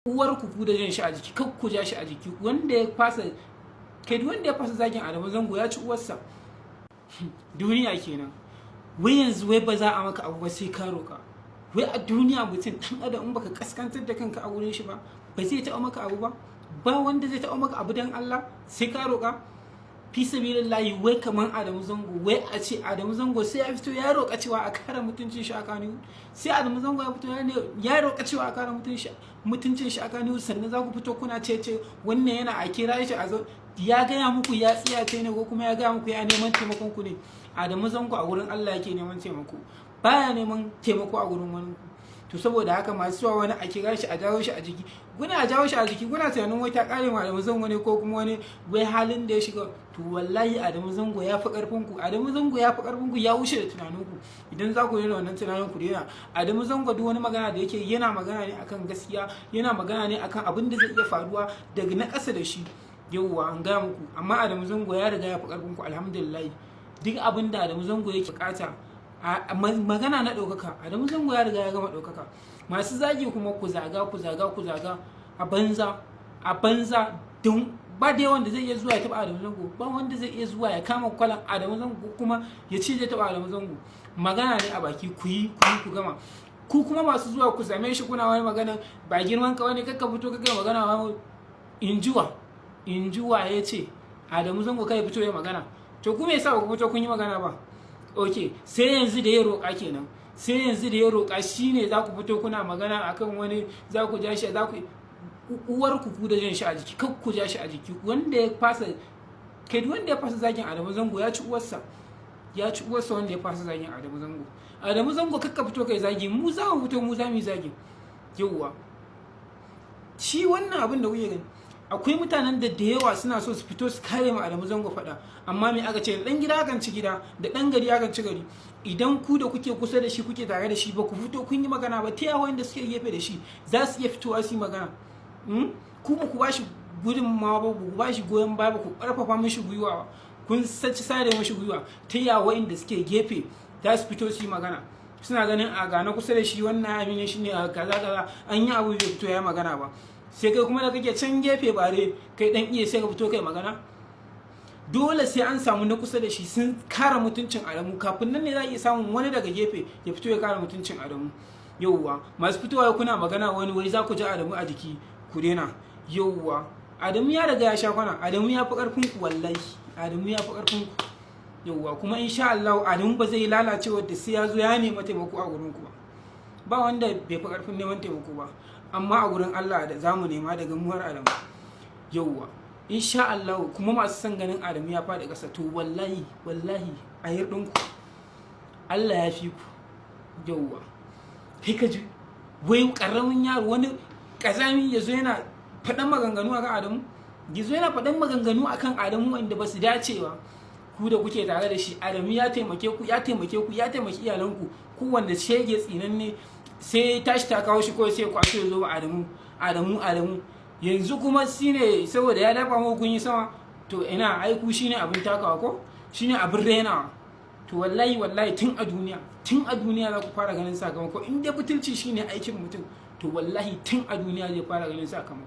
uwar ku da jan shi a jiki, kar ku ja shi a jiki. Wanda ya fasa zagin Adamu Zango ya ci uwarsa. Duniya kenan. Wai yanzu wai ba za a maka abu ba sai ka roƙa. Wai a duniya mutum dan adam in baka kaskantar da kanka a wurin shi ba zai taɓa maka abu ba. Ba wanda zai taɓa maka abu dan Allah sai ka roƙa. Fi sabilillahi, wai kaman Adamu Zango, wai a ce Adamu Zango sai ya fito ya roƙa cewa a kare mutuncin shi a Kano. Sai Adamu Zango ya fito ya roƙa cewa a kare mutuncin shi a Kano, sannan za ku fito kuna ce wannan yana a kira shi a zo. Ya gaya muku ya tsiyace ne ko kuma ya gaya muku ya neman taimakon ku ne? Adamu Zango a wurin Allah yake neman taimako, baya neman taimako a wurin wani. To saboda haka masu zuwa wani a kira shi a jawo shi a jiki, kuna jawo shi a jiki kuna tunanin wai ta kare ma Adamu Zango ne ko kuma wani wai halin da ya shiga. To wallahi Adamu Zango ya fi karfin ku. Adamu Zango ya fi karfin ku, ya wuce da tunanin ku. Idan za ku yi wannan tunanin ku daina. Adamu Zango duk wani magana da yake yana magana ne akan gaskiya, yana magana ne akan abin da zai iya faruwa daga na ƙasa da shi. Yauwa an gaya muku, amma Adamu Zango ya riga ya fi karfin ku alhamdulillah. Duk abin da Adamu Zango yake bukata magana na ɗaukaka, Adamu Zango ya riga ya gama ɗaukaka. Masu zagi kuma ku zaga a banza don ba da wanda zai iya zuwa ya taɓa Adamu Zango, ba wanda zai iya zuwa ya kama kwalan Adamu Zango kuma ya ce zai taɓa Adamu Zango. Magana ne a baki, ku yi ku gama. Ku kuma masu zuwa ku same shi kuna wani magana ba girman ka wani, kakka fito kake magana ba. Injuwa ya ce Adamu Zango kai fito ya magana. To ku me yasa ba ku fito kun yi magana ba? Ok, sai yanzu da ya roƙa kenan. Sai yanzu da ya roƙa shine za ku fito kuna magana akan wani, za ku ja shi, za ku uwar ku da jan shi a jiki, kar ku ja shi a jiki. Wanda ya fasa zagin Adamu Zango ya ci uwarsa. Wanda ya fasa zagin Adamu Zango. Adamu Zango kakka fito kai zagi, mu za mu fito, mu za mu yi zagi. Yauwa shi wannan abin da kuke gani, akwai mutanen da yawa suna so su fito su kare ma Adamu Zango faɗa, amma me aka ce, dan gida akan ci gida, da dan gari akan ci gari. Idan ku da kuke kusa da shi, kuke tare da shi, ba ku fito kun yi magana ba, ta yawa wanda suke gefe da shi za su iya fitowa su yi magana. Ku ba ku ba shi gudunmawa ba, ku ba shi goyon baya ba, ku ƙarfafa mishi gwiwa ba, kun saci sare mishi gwiwa, ta yawa wanda suke gefe za su fito su yi magana. Suna ganin a gane kusa da shi wannan abin shi ne kaza an yi abu bai fito ya magana ba. Sai kai kuma da kake can gefe bare kai dan iya sai ka fito kai magana. Dole sai an samu na kusa da shi sun kare mutuncin Adamu, kafin nan ne za a iya samun wani daga gefe ya fito ya kare mutuncin Adamu. Yauwa masu fitowa kuna magana wani wai za ku ji Adamu a jiki, ku daina. Yauwa Adamu ya riga ya sha kwana, Adamu ya fi karfin ku wallahi, Adamu ya fi karfin ku. Yauwa kuma insha Allah Adamu ba zai lalace wadda sai ya zo ya nemi taimako a gurin ku ba wanda bai fi karfin neman taimako ba, amma a gurin Allah da zamu nema daga muwar Adamu. Yauwa insha Allah kuma masu son ganin Adamu ya faɗi ƙasa, to wallahi a hirɗin ku Allah ya fi ku. Yauwa kai ka ji wai ƙaramin yaro wani ƙazami ya zo yana faɗan maganganu akan Adamu, akan Adamu wanda ba su dace ba. Ku da kuke tare da shi, Adamu ya taimake ku, ya taimaki iyalanku. Ku wanda shege tsinanne sai tashi ta kawo shi kawai sai kwaso ya zo Adamu. Yanzu kuma shine saboda ya dafa muku kun yi sama, to ina aiku shine abin takawa ko shine abin rainawa. To wallahi tun a duniya za ku fara ganin sakamako. In dai butulci shine aikin mutum, to wallahi tun a duniya zai fara ganin sakamako.